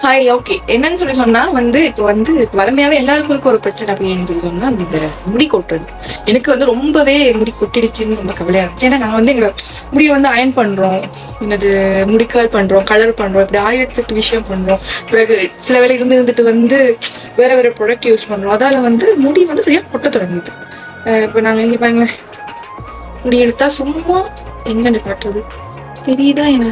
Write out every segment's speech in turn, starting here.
Hi. Okay, என்னன்னு சொன்னா இப்போ வளமையாவே எல்லாருக்கும் இருக்க ஒரு பிரச்சனை அப்படின்னு சொன்னா அந்த முடி கொட்டுறது. எனக்கு ரொம்பவே முடி கொட்டிடுச்சுன்னு ரொம்ப கவலையா இருந்துச்சு. ஏன்னா நான் எங்களோட முடியை அயன் பண்றோம், என்னது முடி கர்ல் பண்றோம், கலர் பண்றோம், இப்படி 1008 விஷயம் பண்றோம். பிறகு சில வேலை இருந்துட்டு வேற வேற ப்ராடக்ட் யூஸ் பண்றோம். அதால முடி சரியா கொட்ட தொடங்குது. இப்போ நாங்க இங்க பாருங்களேன், முடி எடுத்தா சும்மா எங்கன்னு காட்டுறது தெரியுதா என்ன?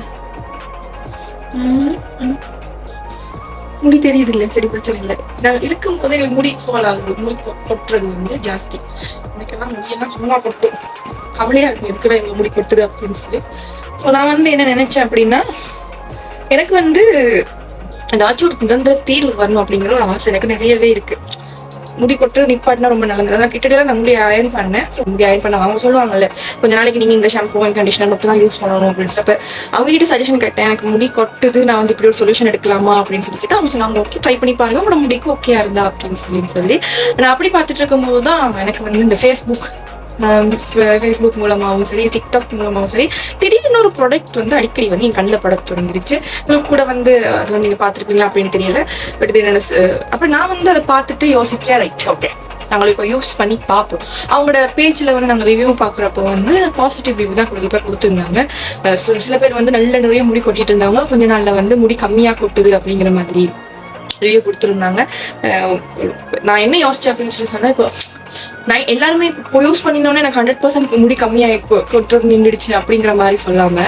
முடி தெரியுது இல்லை, சரி பிரச்சனை இல்லை. நான் இழுக்கும் போது எனக்கு முடி ஃபால் ஆகுது, முடி கொட்டுறது ஜாஸ்தி. எனக்கெல்லாம் முடியெல்லாம் சும்மா கொட்டும், கவலையா இருக்கும் எதுக்குடா இவ்வளவு முடி கொட்டுது அப்படின்னு சொல்லி. ஸோ நான் என்ன நினைச்சேன் அப்படின்னா, எனக்கு ஏதாச்சும் ஒரு நிரந்தர தீர்வு வரணும் அப்படிங்கிற ஒரு ஆசை எனக்கு நிறையவே இருக்கு. முடி கொட்டுறது நிப்பாட்டினா ரொம்ப நல்லது. அதான் கிட்டத்தட்ட நான் முடி அயன் பண்ணேன். ஸோ முடி அயன் பண்ண அவங்க சொல்லுவாங்கல்ல, கொஞ்ச நாளைக்கு நீங்க இந்த ஷாம்பூ அண்ட் கண்டிஷனர் மட்டும் தான் யூஸ் பண்ணணும் அப்படின்னு சொல்லிட்டு அவங்க கிட்ட சஜஷன் கேட்டேன். எனக்கு முடி கொட்டுது, நான் இப்படி ஒரு சொல்யூஷன் எடுக்கலாமா அப்படின்னு சொல்லிட்டு அவங்க சொன்னாங்க, ஓகே ட்ரை பண்ணி பாருங்க, உங்களோட முடிக்கு ஓகேயா இருந்தா அப்படின்னு சொல்லி நான் அப்படி பார்த்துட்டு இருக்கும்போது தான் எனக்கு இந்த ஃபேஸ்புக் மூலமாகவும் சரி, டிக்டாக் மூலமாகவும் சரி, திடீர்னு ஒரு ப்ராடக்ட் அடிக்கடி என் கண்ணில் பட தொடங்கிருச்சு. உங்களுக்கு கூட அது நீங்க பார்த்துருப்பீங்களா அப்படின்னு தெரியல. பட் இது என்ன, அப்ப நான் அதை பார்த்துட்டு யோசிச்சேன், ரைட் ஓகே நாங்கள் இப்போ யூஸ் பண்ணி பார்ப்போம். அவங்களோட பேஜில் நாங்கள் ரிவ்யூ பார்க்குறப்போ பாசிட்டிவ் ரிவ்யூ தான் கண்டிப்பாக கொடுத்துருந்தாங்க. சில பேர் நல்ல நிறைய முடி கொட்டிட்டு இருந்தாங்க, கொஞ்ச நாளில் முடி கம்மியாக கொட்டுது அப்படிங்கிற மாதிரி ரிவ்யூ கொடுத்துருந்தாங்க. நான் என்ன யோசிச்சேன் அப்படின்னு சொன்னா, இப்போ நான் எல்லாருமே இப்போ யூஸ் பண்ணினோன்னே எனக்கு 100% முடி கம்மியாக கொட்டுறது நின்றுடுச்சு அப்படிங்கிற மாதிரி சொல்லாம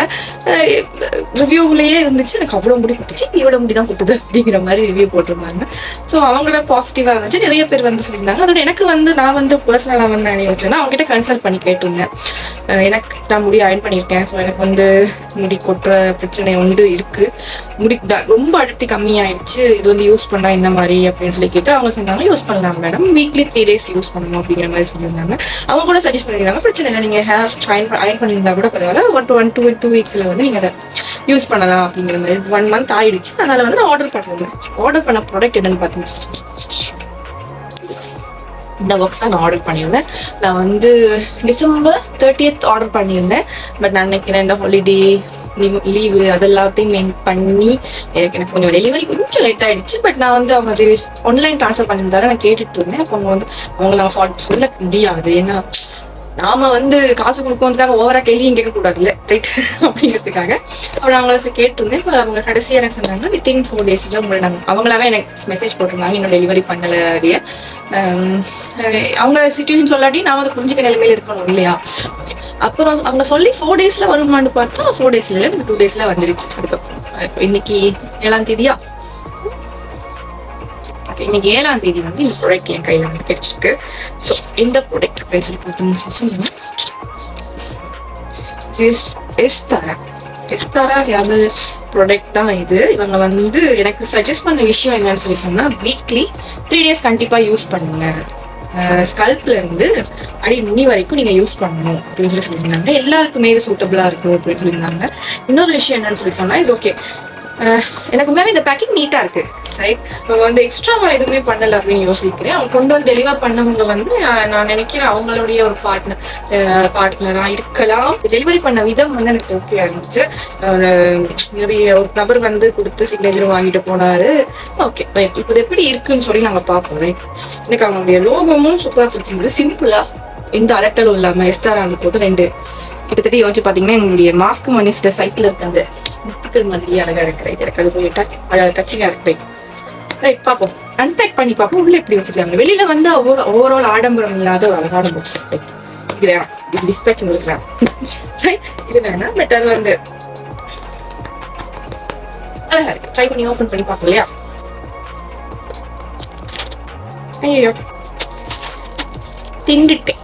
ரிவ்யூவிலேயே இருந்துச்சு, எனக்கு அவ்வளோ முடி கொட்டுச்சு, இவ்வளோ முடி தான் கொட்டுது அப்படிங்கிற மாதிரி ரிவ்யூ போட்டிருந்தாங்க. ஸோ அவங்களோட பாசிட்டிவாக இருந்துச்சு. நிறைய பேர் சொல்லியிருந்தாங்க. அதோட எனக்கு நான் பர்சனலாக என்ன யோசிச்சேன்னா, அவங்ககிட்ட கன்சல்ட் பண்ணி கேட்டிருந்தேன். எனக்கு நான் முடி அயன் பண்ணியிருக்கேன், ஸோ எனக்கு முடி கொட்டுற பிரச்சனை இருக்கு, முடி ரொம்ப அடர்த்தி கம்மியாயிடுச்சு, இது யூஸ் பண்ணா என்ன மாதிரி அப்படின்னு சொல்லி கேட்டு அவங்க சொன்னாங்க, யூஸ் பண்ணலாம் மேடம், வீக்லி 3 days யூஸ் பண்ணணும் அப்படிங்கிற மாதிரி சொல்லியிருந்தாங்க. அவங்க கூட சஜஸ்ட் பண்ணியிருந்தாங்க, பிரச்சனை இல்லை, நீங்க ஹேர் அயன் பண்ணியிருந்தா கூட பரவாயில்ல, 1 to 2 weeks நீங்க அதை யூஸ் பண்ணலாம் அப்படிங்கிற மாதிரி. 1 month ஆயிடுச்சு. அதனால நான் ஆர்டர் பண்ணுவேன். ஆர்டர் பண்ண ப்ராடக்ட் என்னன்னு பார்த்தீங்கன்னா, இந்த பாக்ஸ் தான் நான் ஆர்டர் பண்ணியிருந்தேன். நான் December 30th ஆர்டர் பண்ணியிருந்தேன். பட் நான் நினைக்கிறேன் இந்த ஹாலிடே லீவு அதெல்லாத்தையும் மெயின் பண்ணி எனக்கு கொஞ்சம் டெலிவரி கொஞ்சம் லேட் ஆயிடுச்சு. பட் நான் அவங்க ஆன்லைன் ட்ரான்ஸ்ஃபர் பண்ணியிருந்தாரு, நான் கேட்டுட்டு இருந்தேன். அப்போ அவங்கள ஃபால்ட் சொல்ல முடியாது, ஏன்னா நாம காசு கொடுக்கறதுக்காக ஓவரா கேள்வியும் கேட்கக்கூடாதுல்ல, ரைட் அப்படிங்கிறதுக்காக அப்புறம் அவங்கள கேட்டிருந்தேன். இப்போ அவங்க கடைசியாக எனக்கு சொன்னாங்க, வித்தின் 4 days உங்களை அவங்களாவே எனக்கு மெசேஜ் போட்டிருந்தாங்க, இன்னும் டெலிவரி பண்ணல அப்படியே. அவங்க சிச்சுவேஷன் சொல்லாட்டி நான் புரிஞ்சுக்க நிலைமையில இருக்கணும் இல்லையா. அப்புறம் அவங்க சொல்லி 4 days வருமானு பார்த்தா 4 days இல்லை, 2 days வந்துடுச்சு. அதுக்கப்புறம் இன்னைக்கு 7ஆம் தேதியா, இன்னைக்கு 7ஆம் தேதி இந்த ப்ராடக்ட் என் கையில கிடைச்சிருக்கு. ஸோ இந்த ப்ராடக்ட் அப்படின்னு சொல்லி பார்த்தோம்னு எஸ்தாரா ஹேர் ப்ராடக்ட் தான் இது. இவங்க எனக்கு சஜஸ்ட் பண்ண விஷயம் என்னன்னு சொல்லி சொன்னா, வீக்லி 3 days கண்டிப்பா யூஸ் பண்ணுங்க, ஸ்கல்ப்ல இருந்து அடி நுனி வரைக்கும் நீங்க யூஸ் பண்ணணும் அப்படின்னு சொல்லி சொல்லியிருந்தாங்க. எல்லாருக்குமே இது சூட்டபிளா இருக்கும் அப்படின்னு சொல்லியிருந்தாங்க. இன்னொரு விஷயம் என்னன்னு சொல்லி சொன்னா, இது ஓகே எனக்கு உண்மையாவே இந்த பேக்கிங் நீட்டா இருக்கு, ரைட். அவங்க எக்ஸ்ட்ராவா எதுவுமே பண்ணல அப்படின்னு யோசிக்கிறேன். அவங்க கொண்டு டெலிவர் பண்ணவங்க நான் நினைக்கிறேன் அவங்களுடைய ஒரு பார்ட்னரா இருக்கலாம். டெலிவரி பண்ண விதம் எனக்கு ஓகேயா இருந்துச்சு. ஒரு நபர் கொடுத்து சிக்னேச்சரும் வாங்கிட்டு போனாரு. ஓகே ரைட், இப்போ எப்படி இருக்குன்னு சொல்லி நாங்க பார்ப்போம், ரைட். எனக்கு அவங்களுடைய லோகமும் சூப்பரா பிடிச்சிருந்தது, சிம்பிளா எந்த அலட்டலும் இல்லாம எஸ்தாரான்னு போட்டு 2 கிட்டத்தட்ட யோசிச்சு பாத்தீங்கன்னா எங்களுடைய மாஸ்க்கு மன்னிஸ் சைட்ல இருக்க அந்த முத்துக்கள் மாதிரி அழகா இருக்கு, ரைட். எனக்கு அது கொஞ்சம் டச்சிங்கா இருக்கு, ரைட். பார்ப்போம், அன்பேக் பண்ணி பார்ப்போம் உள்ள எப்படி வச்சிருக்காங்க. வெளியில ஓவரால் ஆடம்பரம் இல்லாத ஒரு அழகான பாக்ஸ். இது வேணாம், இது டிஸ்பேச் உங்களுக்கு வேணாம், ரைட். இது வேணாம், பட் அது அழகா இருக்கு. ட்ரை பண்ணி ஓபன் பண்ணி பார்ப்போம் இல்லையா. ஐயோ திண்டுட்டேன்.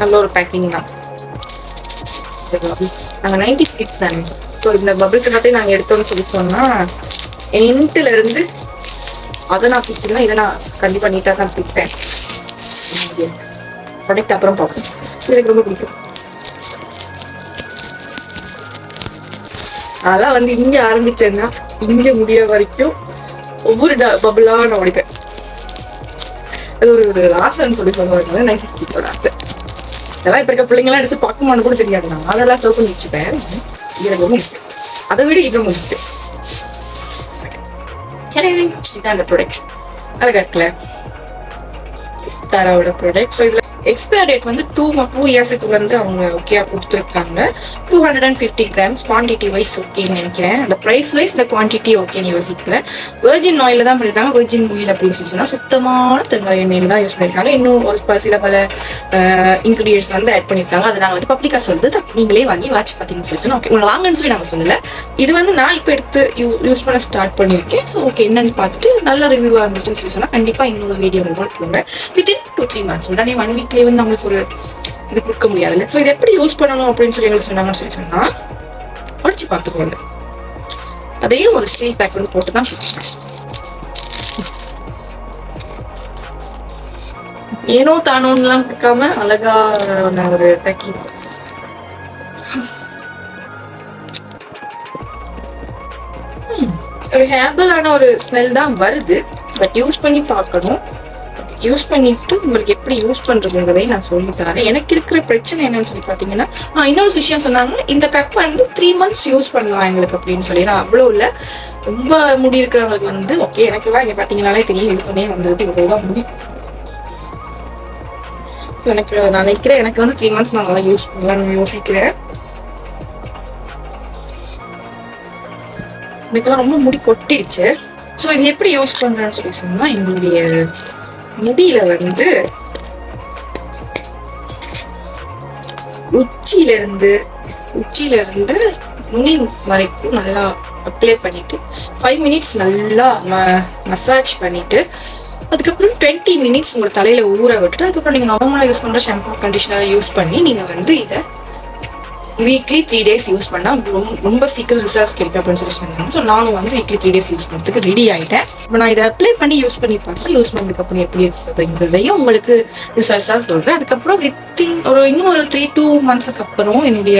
நல்ல ஒரு பேக்கிங் தான். நாங்க 90s கிட்ஸ் தானே. ஸோ இந்த பபிள்ஸ் எல்லாத்தையும் நாங்கள் எடுத்தோம்னு சொல்லி சொன்னா, எண்ட்ல இருந்து அதை நான் பிடிச்சிருந்தேன், இதை நான் கண்டிப்பா நீட்டா தான் பிடிப்பேன். ப்ராடக்ட் அப்புறம் பார்ப்போம். எனக்கு ரொம்ப பிடிக்கும். அதெல்லாம் இங்க ஆரம்பிச்சேன்னா இங்க முடிய வரைக்கும் ஒவ்வொரு பபிளா நான் உடைப்பேன். அது ஒரு ஆசைன்னு சொல்லி சொல்லுவாங்க, 90s கிட்ஸோட ஆசை. இதெல்லாம் இப்ப இருக்க பிள்ளைங்களாம் எடுத்து பார்க்குமான்னு கூட தெரியாது. நான் அதெல்லாம் சர்வ் பண்ணி வச்சுப்பேன். எனக்கு ரொம்ப அதை விட இது முக்கியம். இதுதான் அந்த ப்ராடக்ட். அழகா இருக்குல்ல, எஸ்தாராவோட ப்ராடக்ட். ஸோ இதுல எக்ஸ்பயர் டேட் வந்து 2 இயர்ஸுக்கு வந்து அவங்க ஓகேயா கொடுத்துருக்காங்க. 250 grams குவான்டிட்டி வைஸ் ஓகேன்னு நினைக்கிறேன். அந்த ப்ரைஸ் வைஸ் இந்த குவான்டிட்டி ஓகேன்னு யோசிக்கிறேன். வெர்ஜின் ஆயில தான் பண்ணியிருக்காங்க. வெர்ஜின் ஆயில் அப்படின்னு சொல்லி சொன்னா சுத்தமான தேங்காய் எண்ணெயில் தான் யூஸ் பண்ணியிருக்காங்க. இன்னும் ஒரு சில பல இன்க்ரீடியன்ஸ் வந்து ஆட் பண்ணியிருக்காங்க. அதை நான் வந்து பப்ளிக்கா சொல்றது நீங்களே வாங்கி வாட்ச் பார்த்தீங்கன்னு சொல்லி சொன்னா ஓகே, உங்களை வாங்கன்னு சொல்லி நாங்கள் சொல்லலை. இது வந்து நான் இப்போ எடுத்து யூஸ் பண்ண ஸ்டார்ட் பண்ணியிருக்கேன். ஸோ ஓகே, என்னன்னு பார்த்துட்டு நல்ல ரிவ்யூவாக இருந்துச்சுன்னு சொல்லி சொன்னால் கண்டிப்பாக இன்னொரு வீடியோ உங்களுக்கு போடுறேன். வித்தின் 2-3 months உடனே 1 weekலேயே வந்து நம்மளுக்கு ஒரு இது கொடுக்க முடியாதுல்ல. ஸோ இது எப்படி யூஸ் பண்ணணும் அப்படின்னு சொல்லி எங்களுக்கு சொன்னாங்கன்னு சொல்லி சொன்னால் உடச்சி பார்த்துக்கோங்க. அதையும் ஒரு ஸ்டீல் பேக் வந்து போட்டு தான் ஏனோ தானோன்னுலாம் கொடுக்காம அழகான ஒரு பேக்கிங். ஒரு ஹேர்பலான ஒரு ஸ்மெல் தான் வருது. பட் யூஸ் பண்ணி பார்க்கணும். யூஸ் பண்ணிட்டு உங்களுக்கு எப்படி யூஸ் பண்றதுங்கிறதையும் நான் சொல்லி தரேன். எனக்கு இருக்கிற பிரச்சனை என்னன்னு சொல்லி பார்த்தீங்கன்னா, இன்னொரு விஷயம் சொன்னாங்க, இந்த பெப் வந்து 3 months யூஸ் பண்ணலாம் எங்களுக்கு அப்படின்னு சொல்லி. நான் அவ்வளோ இல்லை, ரொம்ப முடி இருக்கிறவங்களுக்கு வந்து ஓகே. எனக்கெல்லாம் இங்கே பார்த்தீங்கன்னாலே தெரியும், எடுத்தோடனே வந்துருது இவ்வளோதான் முடி. நான் நினைக்கிறேன் எனக்கு வந்து 3 months நான் நல்லா யூஸ் பண்ணலாம்னு யோசிக்கிறேன். எனக்கெல்லாம் ரொம்ப முடி கொட்டிடுச்சு. ஸோ இது எப்படி யூஸ் பண்றேன்னு சொல்லி சொன்னா, என்னுடைய முடியில வந்து உச்சியில இருந்து நுனி வரைக்கும் நல்லா அப்ளை பண்ணிட்டு 5 minutes நல்லா மசாஜ் பண்ணிட்டு அதுக்கப்புறம் 20 minutes உங்களோட தலையில ஊற விட்டுட்டு அதுக்கப்புறம் நீங்க நார்மலா யூஸ் பண்ற ஷாம்பு கண்டிஷனரை யூஸ் பண்ணி நீங்க வந்து இதை வீக்லி 3 days யூஸ் பண்ணால் ரொம்ப சீக்கிரம் ரிசல்ட்ஸ் கிடைக்கும் அப்படின்னு சொல்லி சொன்னாங்க. ஸோ நானும் வந்து வீக்லி 3 days யூஸ் பண்ணுறதுக்கு ரெடி ஆகிட்டேன். இப்போ நான் இதை அப்ளை பண்ணி யூஸ் பண்ணி பார்த்தேன். யூஸ் பண்ணதுக்கப்புறம் எப்படி இருக்குதுங்கிறதையும் உங்களுக்கு ரிசல்ட்ஸாக சொல்கிறேன். அதுக்கப்புறம் இன்னும் ஒரு 3-2 months அப்புறம் என்னுடைய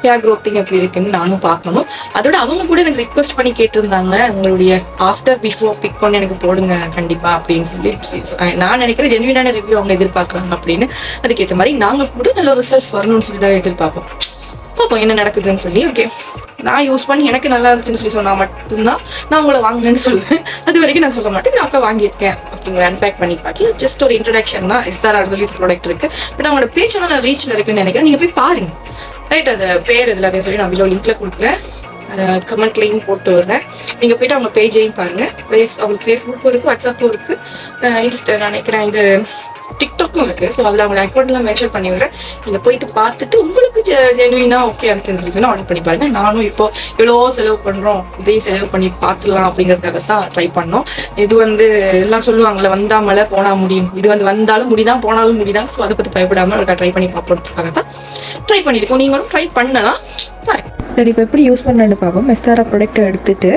ஹேர் க்ரோத்திங் எப்படி இருக்குன்னு நானும் பார்க்கணும். அதோட அவங்க கூட எனக்கு ரிக்வெஸ்ட் பண்ணி கேட்டிருந்தாங்க, உங்களுடைய ஆஃப்டர் பிஃபோர் பிக் பண்ணி எனக்கு போடுங்க கண்டிப்பா அப்படின்னு சொல்லி. நான் நினைக்கிறேன் ஜென்யூனான ரிவ்யூ அவங்க எதிர்பார்க்குறாங்க அப்படின்னு. அதுக்கேற்ற மாதிரி நாங்கள் கூட நல்ல ரிசல்ட்ஸ் வரணும்னு சொல்லி தான் எதிர்பார்ப்போம். பார்ப்போம் என்ன நடக்குதுன்னு சொல்லி. ஓகே, நான் யூஸ் பண்ணி எனக்கு நல்லா இருந்துச்சுன்னு சொல்லி சொன்னால் மட்டும்தான் நான் உங்களை வாங்கினேன்னு சொல்லுவேன். அது வரைக்கும் நான் சொல்ல மாட்டேன் நான் வாங்கியிருக்கேன் அப்படிங்கிற அன்பேக் பண்ணி பார்க்கி ஜஸ்ட் ஒரு இன்ட்ரடக்ஷன் தான். எஸ்தாரா சொல்லி ப்ராடக்ட் இருக்கு. பட் அவங்களோட பேச்சு வந்து நான் ரீச்சில் இருக்குன்னு நினைக்கிறேன். நீங்கள் போய் பாருங்க. ரைட், அது பேர் இதில் அதையும் சொல்லி நான் பிலோ லிங்க்ல கொடுக்குறேன், கமெண்ட்லையும் போட்டு வரேன். நீங்கள் போயிட்டு அவங்க பேஜையும் பாருங்க. அவங்களுக்கு ஃபேஸ்புக்கும் இருக்குது, வாட்ஸ்அப்பும் இருக்குது, நான் நினைக்கிறேன் இது டிக்டாக்கும் இருக்கு. ஸோ அதில் அவங்க அக்கௌண்ட்லாம் மென்ஷன் பண்ணி விடுறேன். நீங்கள் போயிட்டு பார்த்துட்டு உங்களுக்கு ஜெனுவினா ஓகே அப்படின்னு சொல்லி ஆர்டர் பண்ணி பாருங்க. நானும் இப்போ எவ்வளோ செலவு பண்ணுறோம், இதையும் செலவு பண்ணி பார்த்துக்கலாம் அப்படிங்கிறதுக்காக தான் ட்ரை பண்ணோம். இது வந்து எல்லாம் சொல்லுவாங்கள்ல, வந்தா மழை போனா முடியும். இது வந்து வந்தாலும் முடிதான் போனாலும் முடிதான். ஸோ அதை பற்றி பயப்படாமல் ட்ரை பண்ணி பார்ப்பதுக்காக தான் ட்ரை பண்ணியிருக்கோம். நீங்களும் ட்ரை பண்ணலாம் பாருங்க. சரி, இப்போ எப்படி யூஸ் பண்ணலான்னு பார்ப்போம். எஸ்தாரா ப்ராடக்ட்டை எடுத்துகிட்டு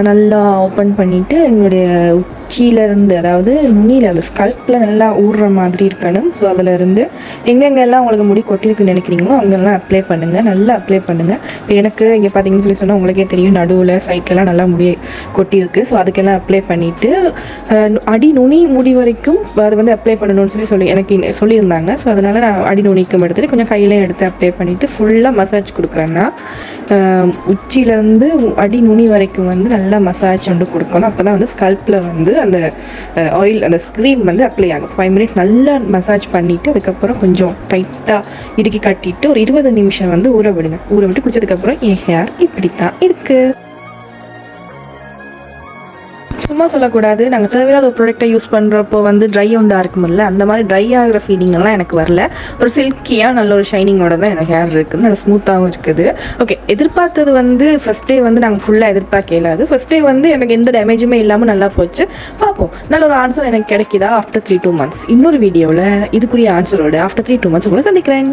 நல்லா ஓப்பன் பண்ணிவிட்டு எங்களுடைய உச்சியிலேருந்து, அதாவது நுனியில் அந்த ஸ்கல்ப்பில் நல்லா ஊடுற மாதிரி இருக்கணும். ஸோ அதிலேருந்து எங்கெங்கெல்லாம் உங்களுக்கு முடி கொட்டிருக்குன்னு நினைக்கிறீங்களோ அங்கெல்லாம் அப்ளை பண்ணுங்கள், நல்லா அப்ளை பண்ணுங்கள். இப்போ எனக்கு இங்கே பார்த்தீங்கன்னு சொல்லி சொன்னால் உங்களுக்கே தெரியும், நடுவில் சைட்லலாம் நல்லா முடி கொட்டியிருக்கு. ஸோ அதுக்கெல்லாம் அப்ளை பண்ணிவிட்டு அடி நுனி முடி வரைக்கும் அது வந்து அப்ளை பண்ணணும்னு சொல்லி எனக்கு சொல்லியிருந்தாங்க. ஸோ அதனால் நான் அடி நுனிக்கும் எடுத்துகிட்டு கொஞ்சம் கையிலையும் எடுத்து அப்ளை பண்ணிவிட்டு ஃபுல்லாக மசாஜ் கொடுக்குறேன்னா உச்சியிலேருந்து அடி நுனி வரைக்கும் வந்து நல்லா மசாஜ் வந்து கொடுக்கணும். அப்போ தான் வந்து ஸ்கல்ப்பில் வந்து அந்த ஆயில் அந்த ஸ்க்ரீம் வந்து அப்ளை ஆகும். 5 minutes நல்லா மசாஜ் பண்ணிவிட்டு அதுக்கப்புறம் கொஞ்சம் டைட்டாக இறுக்கி கட்டிட்டு ஒரு 20 நிமிஷம் வந்து ஊற விடுங்க. ஊற விட்டு குடிச்சதுக்கப்புறம் என் ஹேர் இப்படி தான் இருக்குது. சும்மா சொல்லக்கூடாது, நாங்கள் தேவையில்லாத ஒரு ப்ராடக்டை யூஸ் பண்ணுறப்போ வந்து ட்ரை ஒண்டாக இருக்குமில்ல, அந்த மாதிரி ட்ரை ஆகிற ஃபீலிங்கெல்லாம் எனக்கு வரல. ஒரு சில்கியாக நல்ல ஒரு ஷைனிங்கோட தான் எனக்கு ஹேர் இருக்குது, நல்லா ஸ்மூத்தாகவும் இருக்குது. ஓகே, எதிர்பார்த்தது வந்து ஃபஸ்ட் டே வந்து நாங்கள் ஃபுல்லாக எதிர்பார்க்க இல்லாது. ஃபஸ்ட் டே வந்து எனக்கு எந்த டேமேஜுமே இல்லாமல் நல்லா போச்சு. பார்ப்போம் நல்ல ஒரு ஆன்சர் எனக்கு கிடைக்குதா ஆஃப்டர் 3-2 months. இன்னொரு வீடியோவில் இதுக்குரிய ஆன்சரோட ஆஃப்டர் 3-2 months உங்களை சந்திக்கிறேன்.